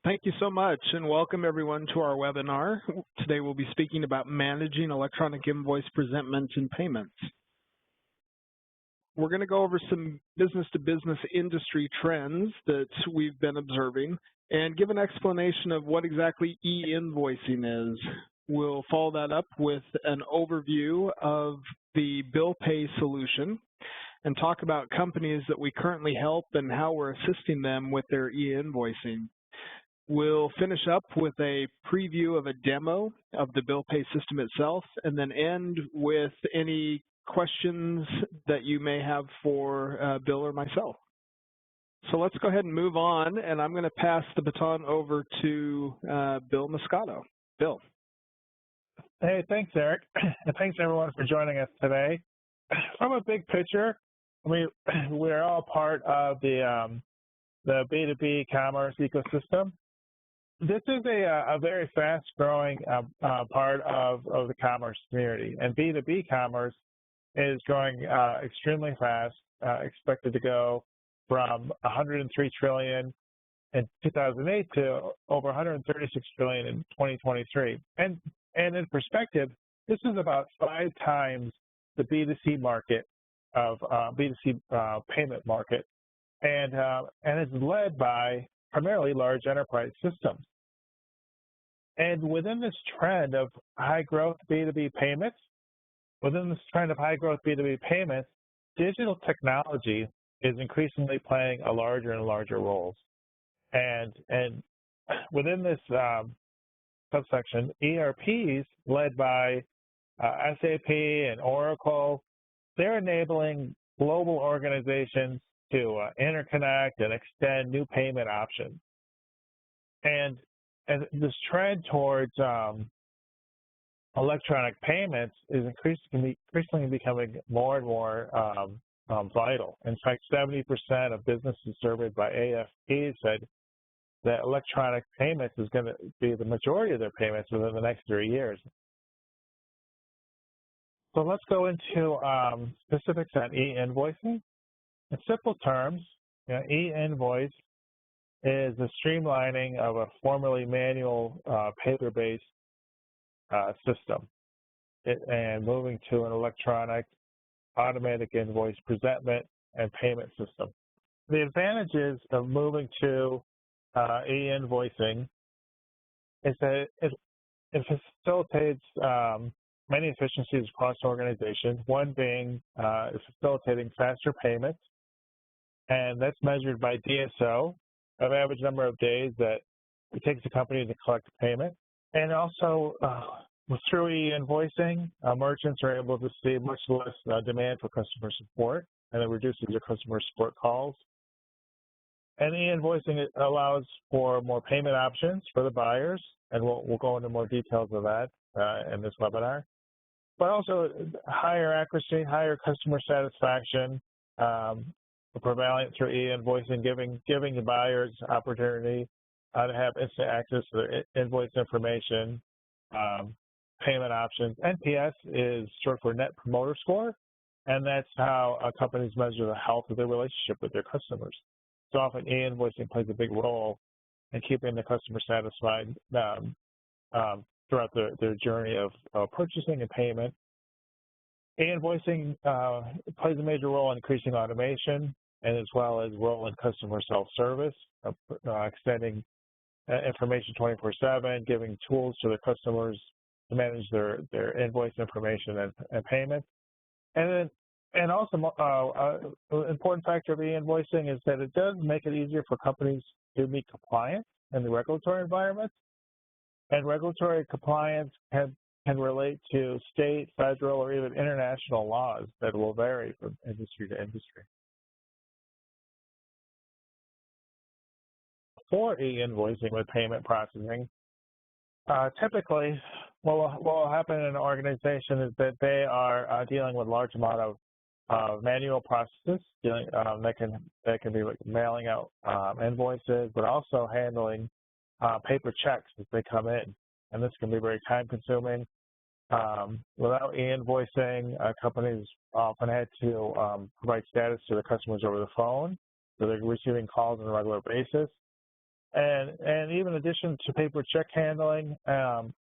Thank you so much, and welcome everyone to our webinar. Today we'll be speaking about managing electronic invoice presentment and payments. We're going to go over some business-to-business industry trends that we've been observing and give an explanation of what exactly e-invoicing is. We'll follow that up with an overview of the BillPay solution and talk about companies that we currently help and how we're assisting them with their e-invoicing. We'll finish up with a preview of a demo of the BillPay system itself, and then end with any questions that you may have for Bill or myself. So let's go ahead and move on, and I'm going to pass the baton over to Bill Moscato. Bill. Hey, thanks, Eric, and thanks everyone for joining us today. From a big picture, we're all part of the B2B commerce ecosystem. This is a very fast-growing part of the commerce community, and B2B commerce is growing extremely fast, expected to go from $103 trillion in 2008 to over $136 trillion in 2023. And in perspective, this is about 5 times the B2C market of B2C payment market, and it's led by primarily large enterprise systems. And within this trend of high-growth B2B payments, digital technology is increasingly playing a larger and larger role. And within this subsection, ERPs led by SAP and Oracle, they're enabling global organizations to interconnect and extend new payment options. And this trend towards electronic payments is increasingly becoming more and more vital. In fact, 70% of businesses surveyed by AFP said that electronic payments is going to be the majority of their payments within the next 3 years. So let's go into specifics on e-invoicing. In simple terms, e-invoice is the streamlining of a formerly manual paper-based system and moving to an electronic automatic invoice presentment and payment system. The advantages of moving to e-invoicing is that it facilitates many efficiencies across the organization, one being facilitating faster payments, and that's measured by DSO, of average number of days that it takes the company to collect a payment. And also, through e-invoicing, merchants are able to see much less demand for customer support, and it reduces their customer support calls. And e-invoicing allows for more payment options for the buyers, and we'll go into more details of that in this webinar. But also higher accuracy, higher customer satisfaction, prevalent through e-invoicing, giving the buyers opportunity to have instant access to their invoice information, payment options. NPS is short for Net Promoter Score, and that's how companies measure the health of their relationship with their customers. So often e-invoicing plays a big role in keeping the customer satisfied throughout their journey of purchasing and payment. E-invoicing plays a major role in increasing automation, and as well as role in customer self-service, extending information 24/7, giving tools to the customers to manage their invoice information and payments. And also, an important factor of e-invoicing is that it does make it easier for companies to meet compliance in the regulatory environment. And regulatory compliance can relate to state, federal, or even international laws that will vary from industry to industry. For e-invoicing with payment processing, typically what will happen in an organization is that they are dealing with a large amount of manual processes, that can be like mailing out invoices, but also handling paper checks as they come in, and this can be very time-consuming. Without e-invoicing, companies often had to provide status to the customers over the phone, so they're receiving calls on a regular basis. And even in addition to paper check handling,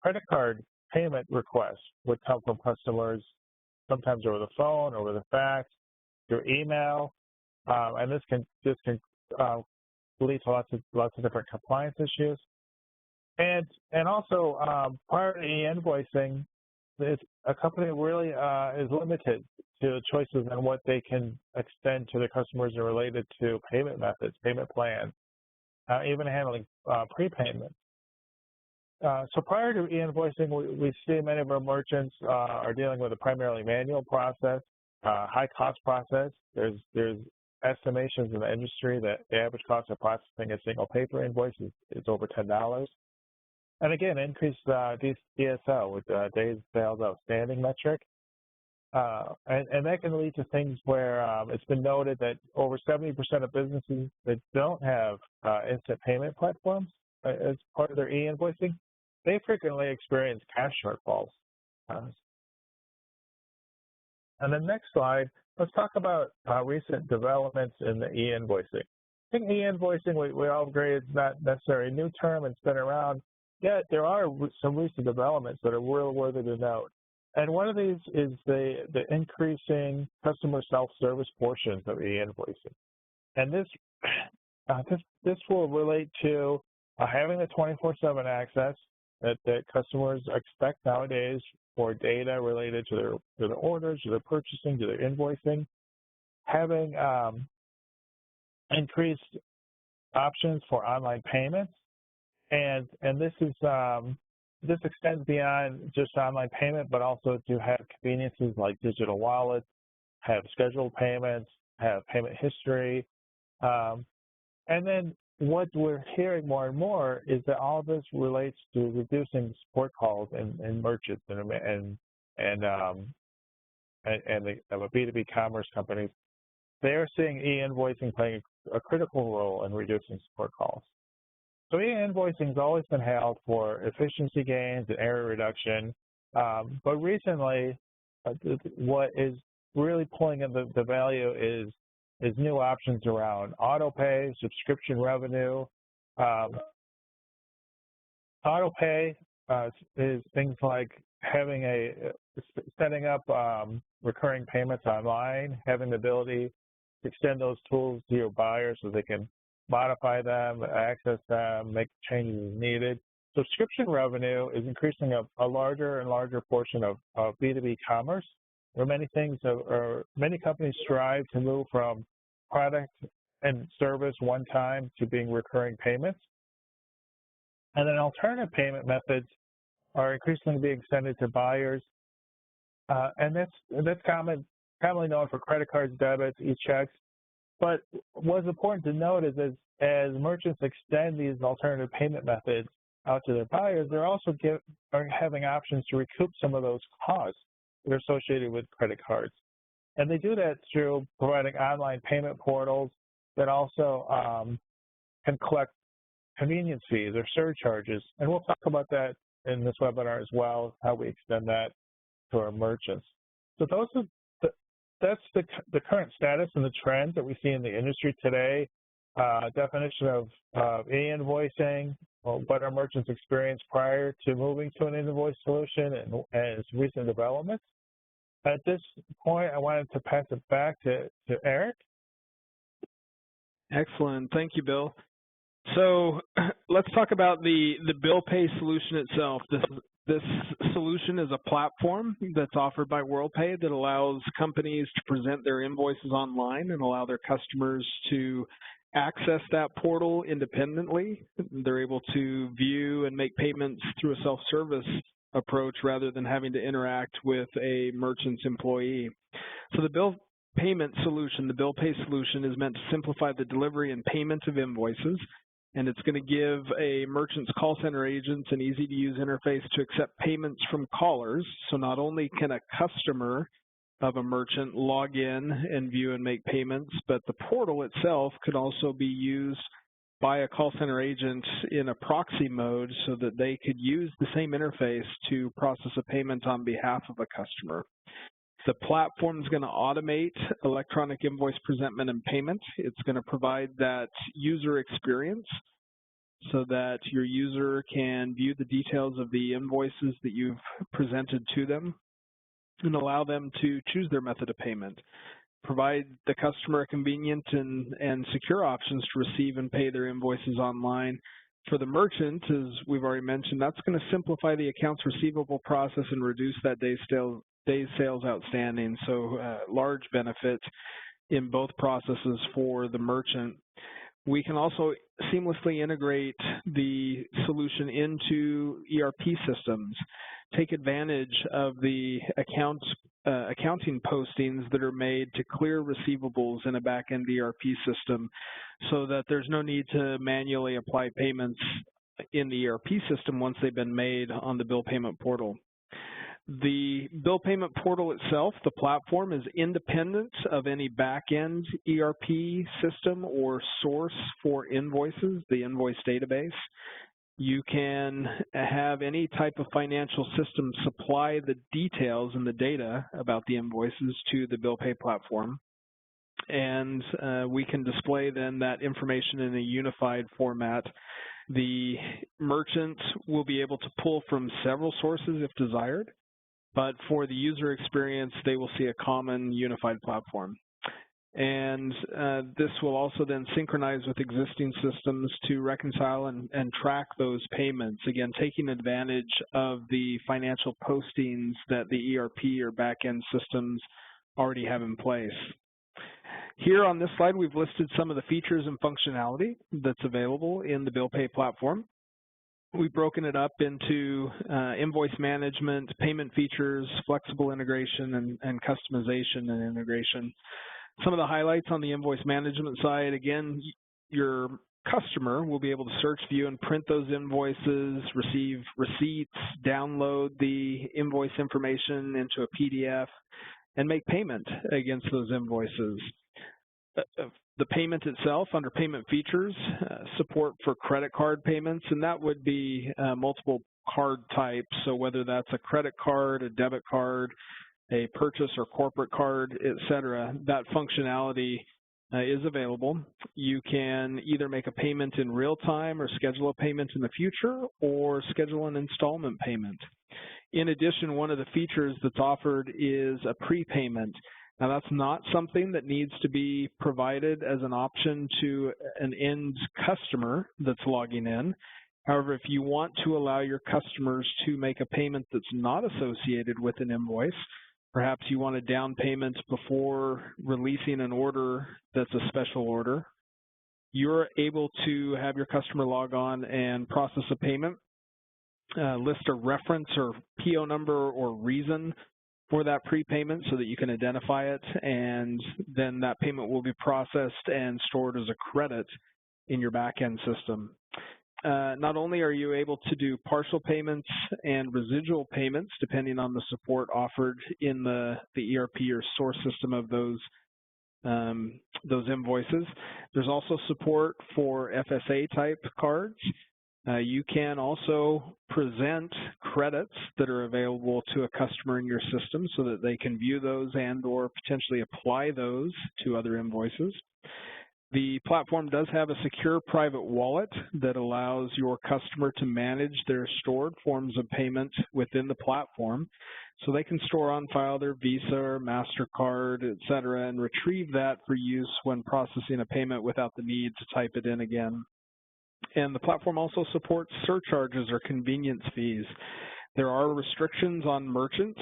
credit card payment requests would come from customers, sometimes over the phone, over the fax, through email, and this can lead to lots of different compliance issues. And also prior to e-invoicing, a company really is limited to choices on what they can extend to their customers related to payment methods, payment plans, even handling prepayment. So prior to e-invoicing, we see many of our merchants are dealing with a primarily manual process, high-cost process. There's estimations in the industry that the average cost of processing a single paper invoice is over $10. And again, increased DSO with days sales outstanding metric. And that can lead to things where it's been noted that over 70% of businesses that don't have instant payment platforms as part of their e-invoicing, they frequently experience cash shortfalls. And the next slide, let's talk about recent developments in the e-invoicing. I think e-invoicing, we all agree it's not necessarily a new term, it's been around, yet there are some recent developments that are real worthy to note. And one of these is the increasing customer self-service portions of e-invoicing. And this will relate to having the 24/7 access that customers expect nowadays for data related to their orders, to their purchasing, to their invoicing, having increased options for online payments, and this extends beyond just online payment, but also to have conveniences like digital wallets, have scheduled payments, have payment history, and then what we're hearing more and more is that all of this relates to reducing support calls and merchants and the B2B commerce companies. They're seeing e-invoicing playing a critical role in reducing support calls. So e-invoicing has always been hailed for efficiency gains and error reduction, but recently, what is really pulling in the value is new options around auto pay, subscription revenue. Auto pay is things like setting up recurring payments online, having the ability to extend those tools to your buyers so they can modify them, access them, make changes as needed. Subscription revenue is increasing a larger and larger portion of B2B commerce, where many companies strive to move from product and service one time to being recurring payments. And then alternative payment methods are increasingly being extended to buyers. And that's commonly known for credit cards, debits, e-checks. But what's important to note is as merchants extend these alternative payment methods out to their buyers, they're also having options to recoup some of those costs that are associated with credit cards. And they do that through providing online payment portals that also can collect convenience fees or surcharges. And we'll talk about that in this webinar as well, how we extend that to our merchants. So that's the current status and the trends that we see in the industry today. Definition of e-invoicing, what our merchants experienced prior to moving to an invoice solution, and its recent developments. At this point, I wanted to pass it back to Eric. Excellent. Thank you, Bill. So let's talk about the BillPay solution itself. This solution is a platform that's offered by WorldPay that allows companies to present their invoices online and allow their customers to access that portal independently. They're able to view and make payments through a self-service approach rather than having to interact with a merchant's employee. So the bill payment solution, the BillPay solution, is meant to simplify the delivery and payment of invoices, and it's going to give a merchant's call center agents an easy-to-use interface to accept payments from callers. So not only can a customer of a merchant log in and view and make payments, but the portal itself could also be used by a call center agent in a proxy mode so that they could use the same interface to process a payment on behalf of a customer. The platform is going to automate electronic invoice presentment and payment. It's going to provide that user experience so that your user can view the details of the invoices that you've presented to them and allow them to choose their method of payment. Provide the customer a convenient and secure options to receive and pay their invoices online. For the merchant, as we've already mentioned, that's going to simplify the accounts receivable process and reduce that days sales outstanding. So large benefit in both processes for the merchant. We can also seamlessly integrate the solution into ERP systems. Take advantage of the accounting postings that are made to clear receivables in a back-end ERP system so that there's no need to manually apply payments in the ERP system once they've been made on the bill payment portal. The bill payment portal itself, the platform, is independent of any back-end ERP system or source for invoices, the invoice database. You can have any type of financial system supply the details and the data about the invoices to the BillPay platform. And we can display then that information in a unified format. The merchant will be able to pull from several sources if desired, but for the user experience, they will see a common unified platform. And this will also then synchronize with existing systems to reconcile and track those payments, again, taking advantage of the financial postings that the ERP or back-end systems already have in place. Here on this slide, we've listed some of the features and functionality that's available in the BillPay platform. We've broken it up into invoice management, payment features, flexible integration, and customization and integration. Some of the highlights on the invoice management side, again, your customer will be able to search, view, and print those invoices, receive receipts, download the invoice information into a PDF, and make payment against those invoices. The payment itself, under payment features, support for credit card payments, and that would be multiple card types. So whether that's a credit card, a debit card, a purchase or corporate card, etc., that functionality is available. You can either make a payment in real time or schedule a payment in the future or schedule an installment payment. In addition, one of the features that's offered is a prepayment. Now, that's not something that needs to be provided as an option to an end customer that's logging in. However, if you want to allow your customers to make a payment that's not associated with an invoice, perhaps you want a down payment before releasing an order that's a special order, you're able to have your customer log on and process a payment, list a reference or PO number or reason for that prepayment so that you can identify it, and then that payment will be processed and stored as a credit in your back-end system. Not only are you able to do partial payments and residual payments depending on the support offered in the ERP or source system of those invoices, there's also support for FSA type cards. You can also present credits that are available to a customer in your system so that they can view those and or potentially apply those to other invoices. The platform does have a secure private wallet that allows your customer to manage their stored forms of payment within the platform. So they can store on file their Visa or MasterCard, et cetera, and retrieve that for use when processing a payment without the need to type it in again. And the platform also supports surcharges or convenience fees. There are restrictions on merchants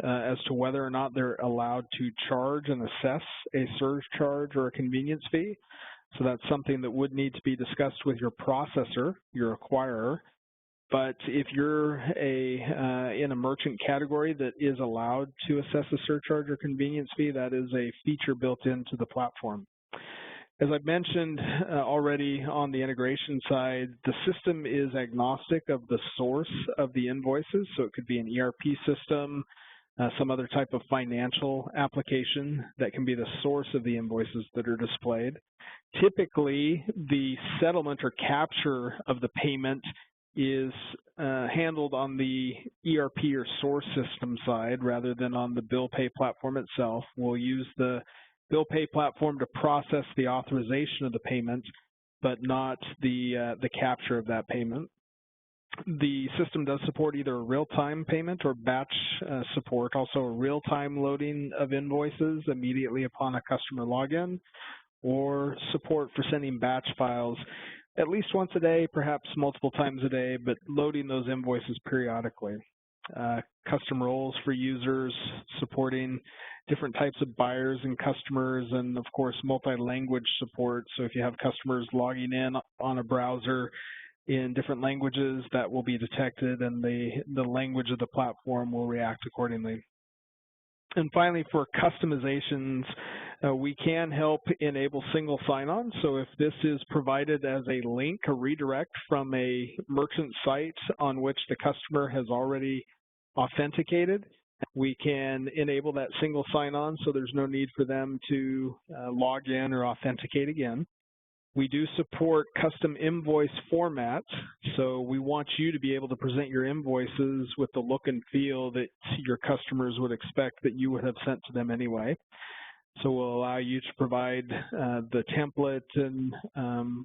as to whether or not they're allowed to charge and assess a surcharge or a convenience fee. So that's something that would need to be discussed with your processor, your acquirer. But if you're in a merchant category that is allowed to assess a surcharge or convenience fee, that is a feature built into the platform. As I've mentioned already on the integration side, the system is agnostic of the source of the invoices. So it could be an ERP system, some other type of financial application that can be the source of the invoices that are displayed. Typically, the settlement or capture of the payment is handled on the ERP or source system side rather than on the BillPay platform itself. We'll use the BillPay platform to process the authorization of the payment, but not the capture of that payment. The system does support either a real-time payment or batch support, also a real-time loading of invoices immediately upon a customer login, or support for sending batch files at least once a day, perhaps multiple times a day, but loading those invoices periodically. Custom roles for users, supporting different types of buyers and customers, and of course multi-language support. So if you have customers logging in on a browser in different languages, that will be detected and the language of the platform will react accordingly. And finally, for customizations, we can help enable single sign-on. So if this is provided as a link, a redirect from a merchant site on which the customer has already authenticated, we can enable that single sign-on so there's no need for them to log in or authenticate again. We do support custom invoice formats, so we want you to be able to present your invoices with the look and feel that your customers would expect that you would have sent to them anyway. So we'll allow you to provide the template and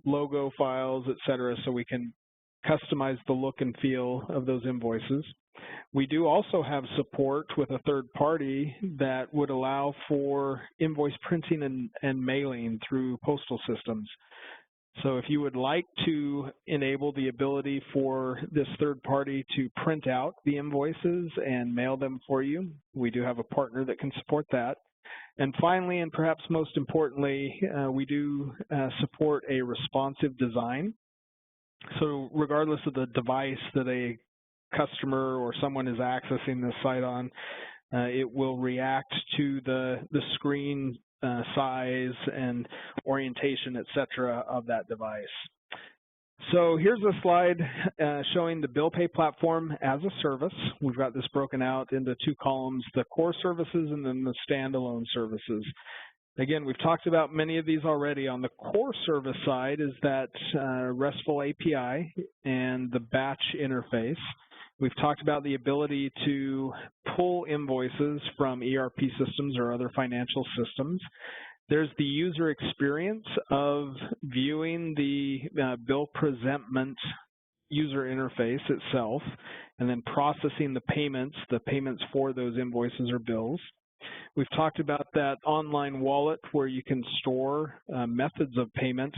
logo files, etc., so we can customize the look and feel of those invoices. We do also have support with a third party that would allow for invoice printing and mailing through postal systems. So if you would like to enable the ability for this third party to print out the invoices and mail them for you, we do have a partner that can support that. And finally, and perhaps most importantly, we do support a responsive design. So regardless of the device that a customer or someone is accessing this site on, it will react to the screen size and orientation, etc., of that device. So here's a slide showing the BillPay platform as a service. We've got this broken out into two columns, the core services and then the standalone services. Again, we've talked about many of these already. On the core service side is that RESTful API and the batch interface. We've talked about the ability to pull invoices from ERP systems or other financial systems. There's the user experience of viewing the bill presentment user interface itself, and then processing the payments for those invoices or bills. We've talked about that online wallet where you can store methods of payment.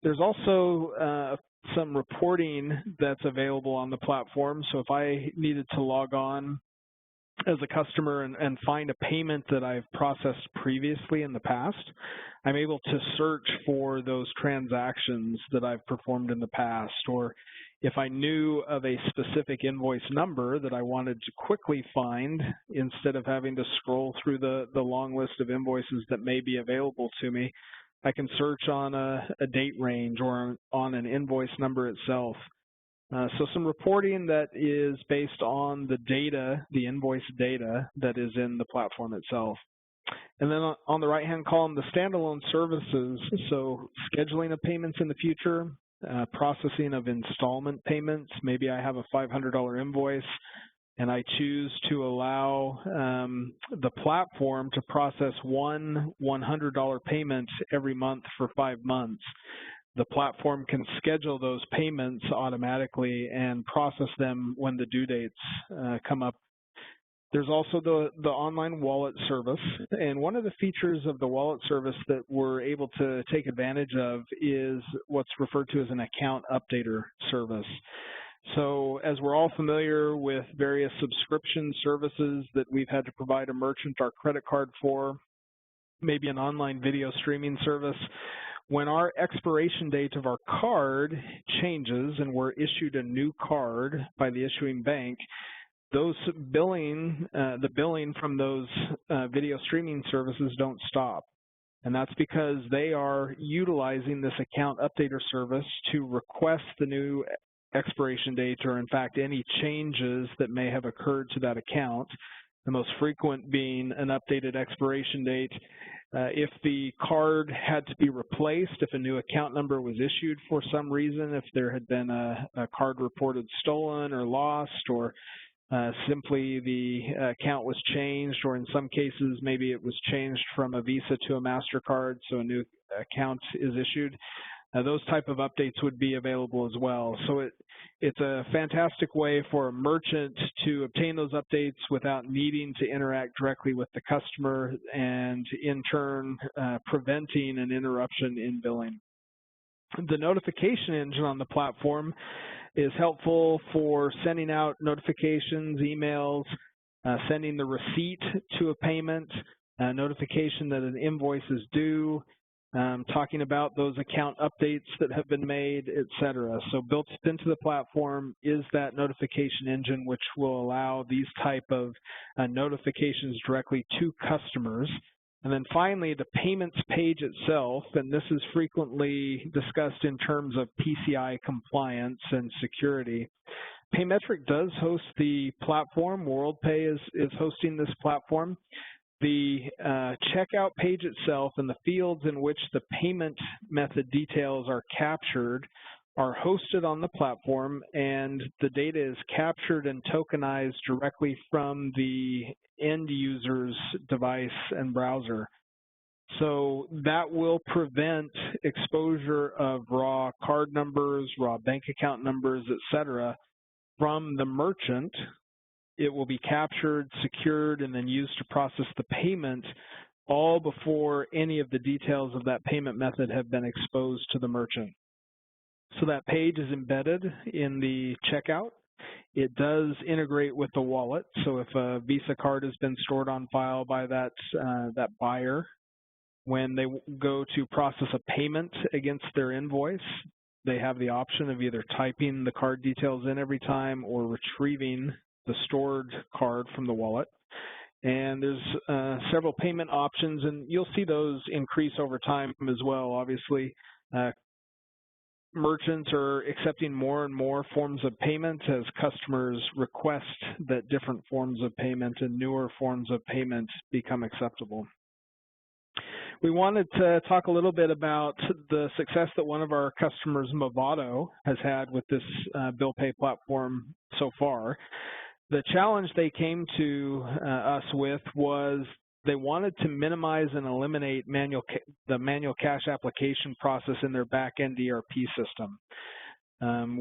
There's also some reporting that's available on the platform. So if I needed to log on as a customer and find a payment that I've processed previously in the past, I'm able to search for those transactions that I've performed in the past. Or if I knew of a specific invoice number that I wanted to quickly find, instead of having to scroll through the long list of invoices that may be available to me, I can search on a date range or on an invoice number itself. So some reporting that is based on the data, the invoice data that is in the platform itself. And then on the right-hand column, the standalone services, so scheduling of payments in the future, processing of installment payments. Maybe I have a $500 invoice, and I choose to allow the platform to process one $100 payment every month for 5 months. The platform can schedule those payments automatically and process them when the due dates come up. There's also the online wallet service, and one of the features of the wallet service that we're able to take advantage of is what's referred to as an account updater service. So as we're all familiar with various subscription services that we've had to provide a merchant our credit card for, maybe an online video streaming service, when our expiration date of our card changes and we're issued a new card by the issuing bank, those the billing from those video streaming services don't stop. And that's because they are utilizing this account updater service to request the new expiration date, or in fact any changes that may have occurred to that account, the most frequent being an updated expiration date. If the card had to be replaced, if a new account number was issued for some reason, if there had been a card reported stolen or lost, or simply the account was changed, or in some cases maybe it was changed from a Visa to a MasterCard, so a new account is issued, those type of updates would be available as well. So it's a fantastic way for a merchant to obtain those updates without needing to interact directly with the customer, and in turn preventing an interruption in billing. The notification engine on the platform is helpful for sending out notifications, emails, sending the receipt to a payment, notification that an invoice is due, talking about those account updates that have been made, etc. So built into the platform is that notification engine, which will allow these type of notifications directly to customers. And then finally, the payments page itself, and this is frequently discussed in terms of PCI compliance and security. Paymetric does host the platform. WorldPay is hosting this platform. The checkout page itself and the fields in which the payment method details are captured are hosted on the platform, and the data is captured and tokenized directly from the end user's device and browser. So that will prevent exposure of raw card numbers, raw bank account numbers, etc., from the merchant. It will be captured, secured, and then used to process the payment, all before any of the details of that payment method have been exposed to the merchant. So that page is embedded in the checkout. It does integrate with the wallet. So if a Visa card has been stored on file by that buyer, when they go to process a payment against their invoice, they have the option of either typing the card details in every time or retrieving the stored card from the wallet. And there's several payment options, and you'll see those increase over time as well. Obviously, merchants are accepting more and more forms of payment as customers request that different forms of payment and newer forms of payment become acceptable. We wanted to talk a little bit about the success that one of our customers, Moscato, has had with this BillPay platform so far. The challenge they came to us with was they wanted to minimize and eliminate the manual cash application process in their back-end ERP system.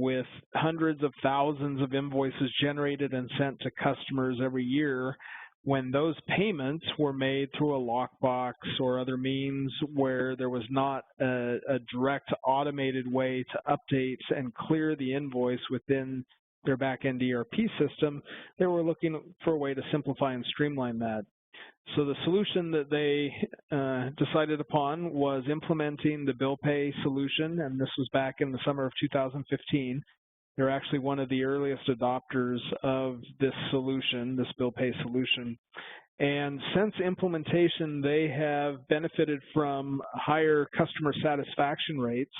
With hundreds of thousands of invoices generated and sent to customers every year, when those payments were made through a lockbox or other means where there was not a direct automated way to update and clear the invoice within their back-end ERP system, they were looking for a way to simplify and streamline that. So the solution that they decided upon was implementing the BillPay solution, and this was back in the summer of 2015. They're actually one of the earliest adopters of this solution, this BillPay solution. And since implementation, they have benefited from higher customer satisfaction rates.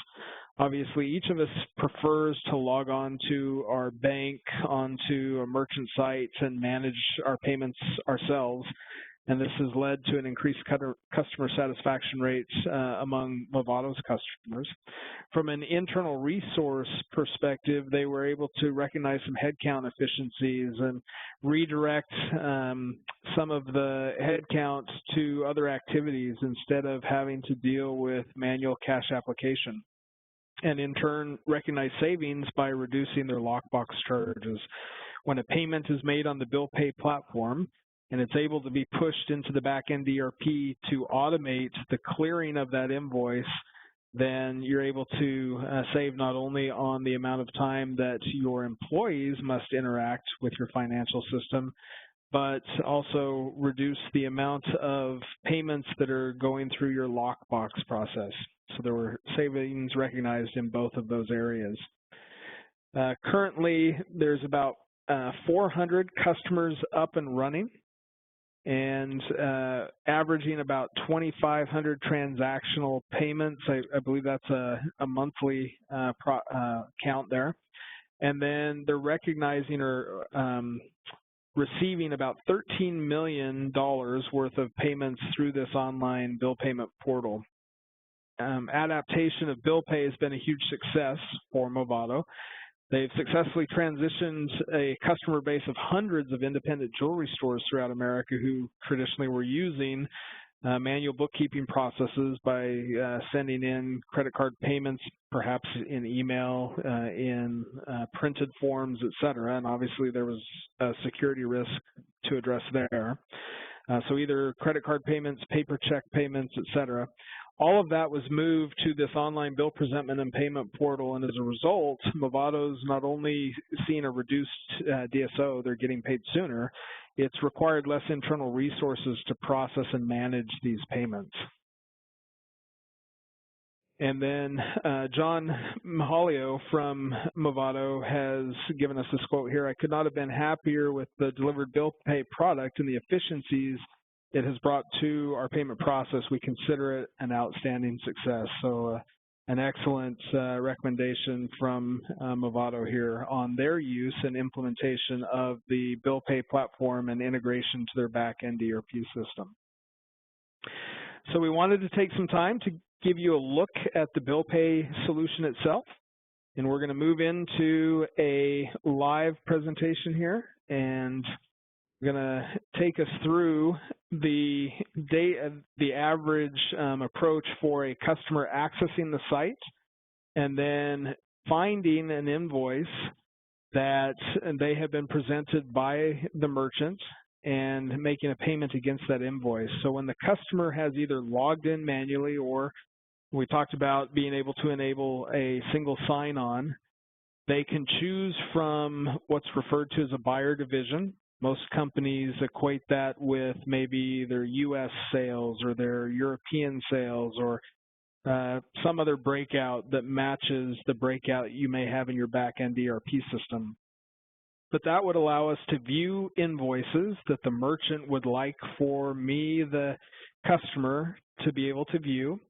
Obviously, each of us prefers to log on to our bank, onto a merchant site, and manage our payments ourselves. And this has led to an increased customer satisfaction rates among Movato's customers. From an internal resource perspective, they were able to recognize some headcount efficiencies and redirect some of the headcount to other activities instead of having to deal with manual cash application, and in turn recognize savings by reducing their lockbox charges. When a payment is made on the BillPay platform, and it's able to be pushed into the back-end ERP to automate the clearing of that invoice, then you're able to save not only on the amount of time that your employees must interact with your financial system, but also reduce the amount of payments that are going through your lockbox process. So there were savings recognized in both of those areas. Currently, there's about 400 customers up and running, and averaging about 2,500 transactional payments. I believe that's a monthly count there. And then they're recognizing or receiving about $13 million worth of payments through this online bill payment portal. Adaptation of BillPay has been a huge success for Moscato. They've successfully transitioned a customer base of hundreds of independent jewelry stores throughout America who traditionally were using manual bookkeeping processes by sending in credit card payments, perhaps in email, in printed forms, et cetera. And obviously there was a security risk to address there. So either credit card payments, paper check payments, et cetera. All of that was moved to this online bill presentment and payment portal, and as a result, Movato's not only seeing a reduced DSO, they're getting paid sooner, it's required less internal resources to process and manage these payments. And then John Mahalio from Movato has given us this quote here: "I could not have been happier with the delivered BillPay product and the efficiencies it has brought to our payment process. We consider it an outstanding success." So an excellent recommendation from Movato here on their use and implementation of the BillPay platform and integration to their back-end ERP system. So we wanted to take some time to give you a look at the BillPay solution itself, and we're going to move into a live presentation here, and we're going to take us through the average approach for a customer accessing the site and then finding an invoice that they have been presented by the merchant and making a payment against that invoice. So when the customer has either logged in manually, or we talked about being able to enable a single sign-on, they can choose from what's referred to as a buyer division. Most companies equate that with maybe their U.S. sales or their European sales or some other breakout that matches the breakout you may have in your back-end ERP system. But that would allow us to view invoices that the merchant would like for me, the customer, to be able to view.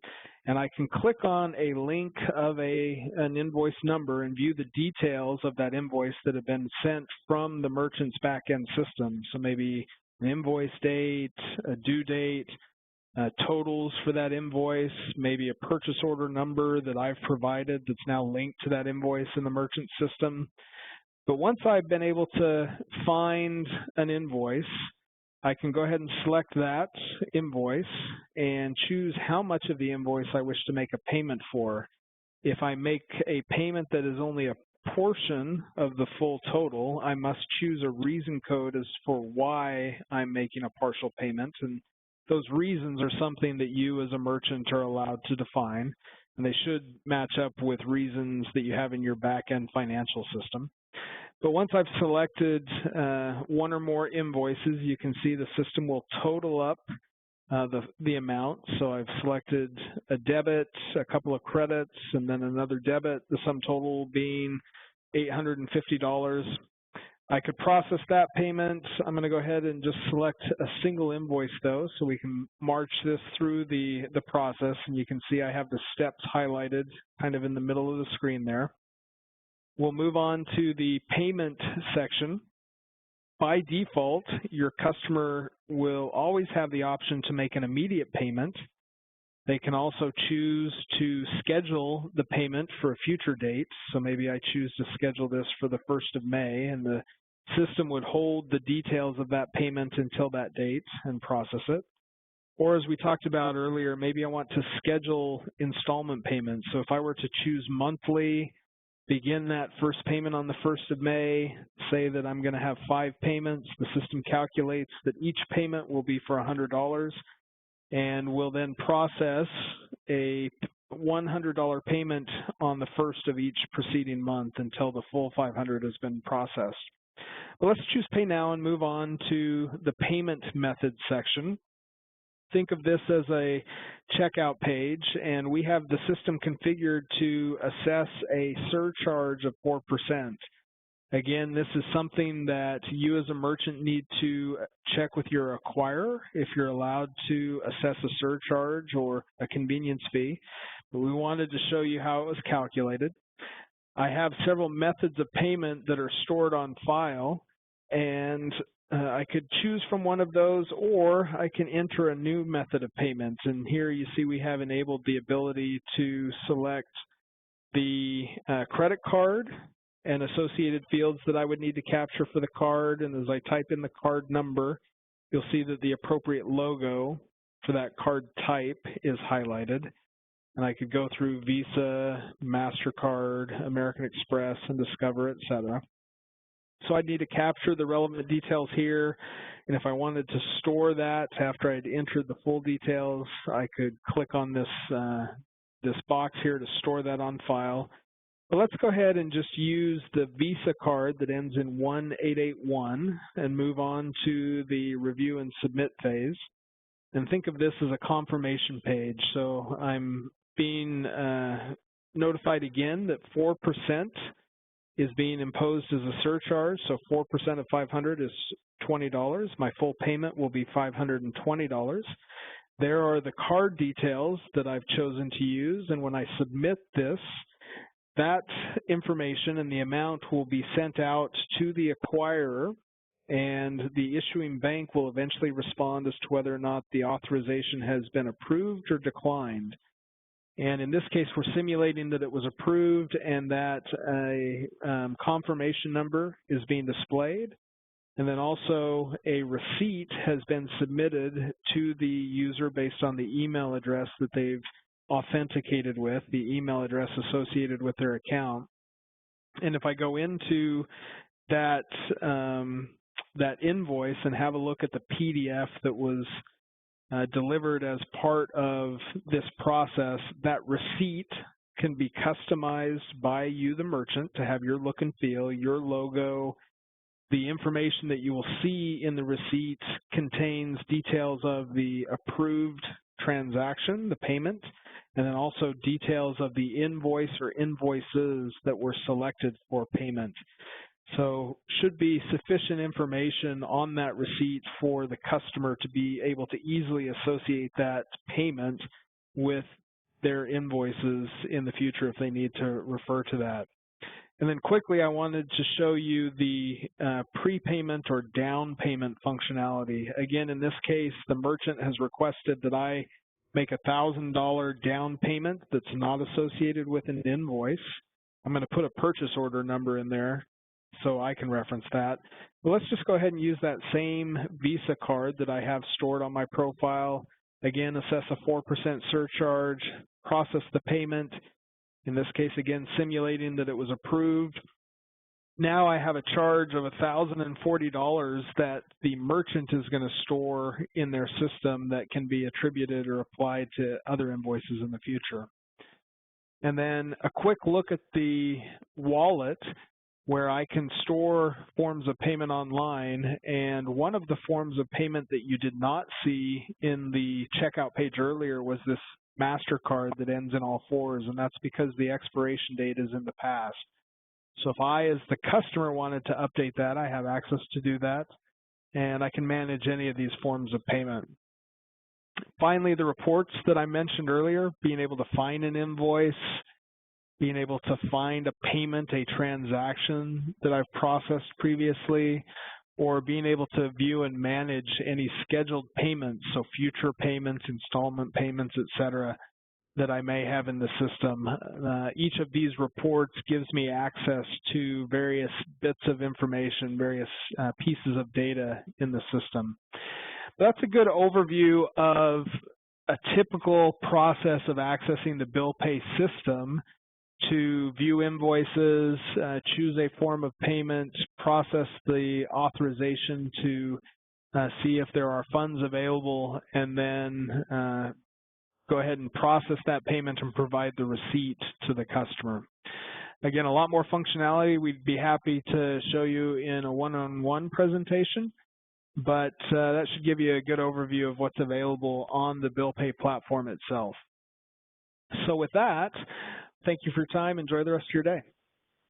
And I can click on a link of an invoice number and view the details of that invoice that have been sent from the merchant's back-end system. So maybe an invoice date, a due date, totals for that invoice, maybe a purchase order number that I've provided that's now linked to that invoice in the merchant system. But once I've been able to find an invoice, I can go ahead and select that invoice and choose how much of the invoice I wish to make a payment for. If I make a payment that is only a portion of the full total, I must choose a reason code as for why I'm making a partial payment. And those reasons are something that you as a merchant are allowed to define, and they should match up with reasons that you have in your back-end financial system. But once I've selected one or more invoices, you can see the system will total up the amount. So I've selected a debit, a couple of credits, and then another debit, the sum total being $850. I could process that payment. I'm going to go ahead and just select a single invoice though, so we can march this through the process, and you can see I have the steps highlighted kind of in the middle of the screen there. We'll move on to the payment section. By default, your customer will always have the option to make an immediate payment. They can also choose to schedule the payment for a future date. So maybe I choose to schedule this for the 1st of May, and the system would hold the details of that payment until that date and process it. Or as we talked about earlier, maybe I want to schedule installment payments. So if I were to choose monthly, begin that first payment on the 1st of May, say that I'm going to have 5 payments, the system calculates that each payment will be for $100 and will then process a $100 payment on the 1st of each preceding month until the full $500 has been processed. But let's choose Pay Now and move on to the payment method section. Think of this as a checkout page, and we have the system configured to assess a surcharge of 4%. Again, this is something that you as a merchant need to check with your acquirer if you're allowed to assess a surcharge or a convenience fee. But we wanted to show you how it was calculated. I have several methods of payment that are stored on file, and I could choose from one of those, or I can enter a new method of payment. And here you see we have enabled the ability to select the credit card and associated fields that I would need to capture for the card. And as I type in the card number, you'll see that the appropriate logo for that card type is highlighted. And I could go through Visa, MasterCard, American Express, and Discover, etc. So I'd need to capture the relevant details here. And if I wanted to store that after I'd entered the full details, I could click on this, this box here to store that on file. But let's go ahead and just use the Visa card that ends in 1881 and move on to the review and submit phase. And think of this as a confirmation page. So I'm being notified again that 4% is being imposed as a surcharge. So 4% of 500 is $20. My full payment will be $520. There are the card details that I've chosen to use, and when I submit this, that information and the amount will be sent out to the acquirer, and the issuing bank will eventually respond as to whether or not the authorization has been approved or declined. And in this case, we're simulating that it was approved and that a confirmation number is being displayed. And then also a receipt has been submitted to the user based on the email address that they've authenticated with, the email address associated with their account. And if I go into that, that invoice and have a look at the PDF that was delivered as part of this process, that receipt can be customized by you, the merchant, to have your look and feel, your logo. The information that you will see in the receipt contains details of the approved transaction, the payment, and then also details of the invoice or invoices that were selected for payment. So should be sufficient information on that receipt for the customer to be able to easily associate that payment with their invoices in the future if they need to refer to that. And then quickly, I wanted to show you the prepayment or down payment functionality. Again, in this case, the merchant has requested that I make a $1,000 down payment that's not associated with an invoice. I'm going to put a purchase order number in there so I can reference that. But let's just go ahead and use that same Visa card that I have stored on my profile. Again, assess a 4% surcharge, process the payment. In this case, again, simulating that it was approved. Now I have a charge of $1,040 that the merchant is going to store in their system that can be attributed or applied to other invoices in the future. And then a quick look at the wallet where I can store forms of payment online. And one of the forms of payment that you did not see in the checkout page earlier was this MasterCard that ends in all fours, and that's because the expiration date is in the past. So if I, as the customer, wanted to update that, I have access to do that, and I can manage any of these forms of payment. Finally, the reports that I mentioned earlier, being able to find an invoice, being able to find a payment, a transaction that I've processed previously, or being able to view and manage any scheduled payments, so future payments, installment payments, etc., that I may have in the system. Each of these reports gives me access to various bits of information, various pieces of data in the system. That's a good overview of a typical process of accessing the BillPay system to view invoices, choose a form of payment, process the authorization to see if there are funds available, and then go ahead and process that payment and provide the receipt to the customer. Again, a lot more functionality. We'd be happy to show you in a one-on-one presentation, but that should give you a good overview of what's available on the BillPay platform itself. So with that, thank you for your time. Enjoy the rest of your day.